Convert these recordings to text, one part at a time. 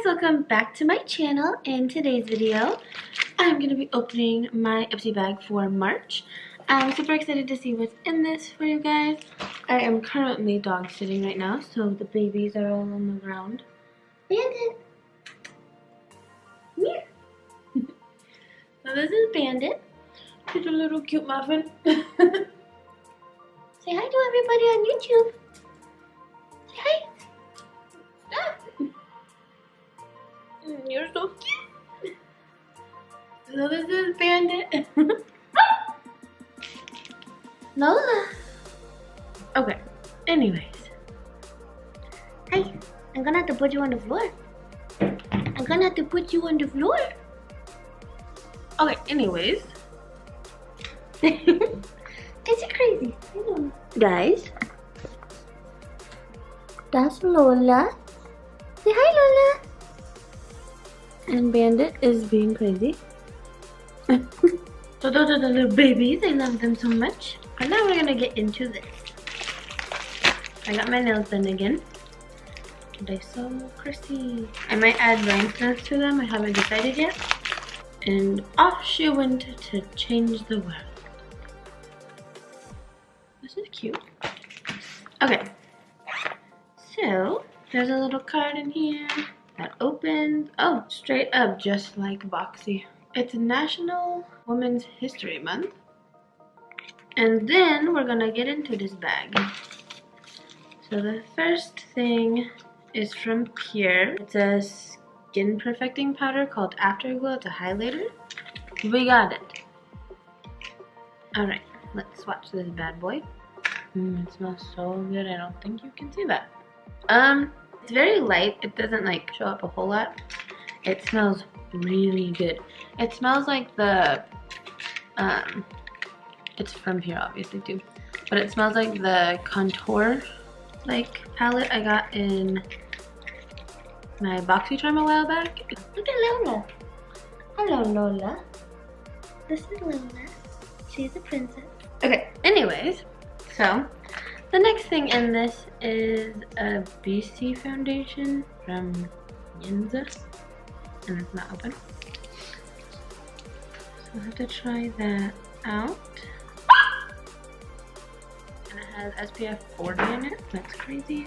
welcome back to my channel. In today's video, I'm going to be opening my Ipsy bag for March. I'm super excited to see what's in this for you guys. I am currently dog sitting right now, so the babies are all on the ground. Bandit! Yeah. So this is Bandit. She's a little cute muffin. Say hi to everybody on YouTube. Say hi. Stop. You're so cute. So this is Bandit. Lola. Okay, anyways. Hi, I'm gonna have to put you on the floor. I'm gonna have to put you on the floor. Okay, anyways. It's crazy. Guys, that's Lola. Say hi, Lola. And Bandit is being crazy. So those are the little babies. I love them so much. And now we're gonna get into this. I got my nails done again. They're so crispy. I might add rhinestones to them. I haven't decided yet. And off she went to change the world. This is cute. Okay. So there's a little card in here that opens. Oh, straight up, just like Boxy. It's National Women's History Month. And then we're gonna get into this bag. So the first thing is from Pure. It's a skin perfecting powder called Afterglow. It's a highlighter. We got it. Alright, let's swatch this bad boy. It smells so good. I don't think you can see that. It's very light. It doesn't like show up a whole lot. It smells really good. It smells like the it's from here obviously too, but it smells like the contour like palette I got in my BoxyCharm a while back. Look at Lola. Hello, Lola. This is Lola. She's a princess. Okay, anyways, so the next thing in this is a BC foundation from Yinza, and it's not open. So I'll have to try that out. And it has SPF 40 in it. That's crazy.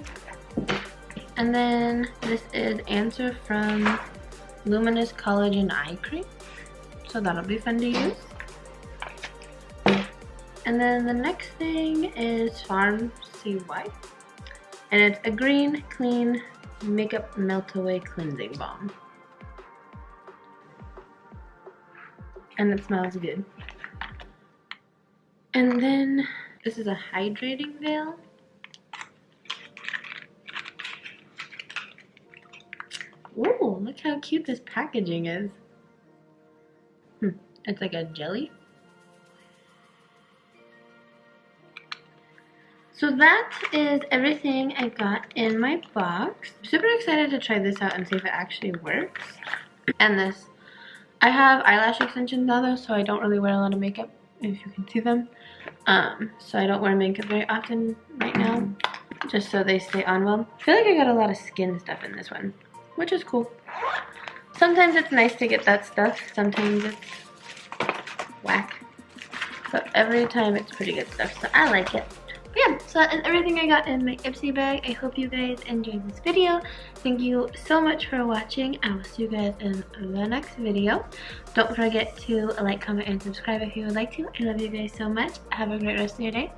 And then this is Answer from Luminous Collagen Eye Cream. So that'll be fun to use. And then the next thing is Farm CY. And it's a green, clean makeup melt away cleansing balm. And it smells good. And then this is a hydrating veil. Ooh, look how cute this packaging is. It's like a jelly. So that is everything I got in my box. I'm super excited to try this out and see if it actually works. And this, I have eyelash extensions now though, so I don't really wear a lot of makeup, if you can see them. So I don't wear makeup very often right now, just so they stay on well. I feel like I got a lot of skin stuff in this one, which is cool. Sometimes it's nice to get that stuff, sometimes it's whack. So every time it's pretty good stuff, so I like it. Yeah, so that is everything I got in my Ipsy bag. I hope you guys enjoyed this video. Thank you so much for watching. I will see you guys in the next video. Don't forget to like, comment, and subscribe if you would like to. I love you guys so much. Have a great rest of your day.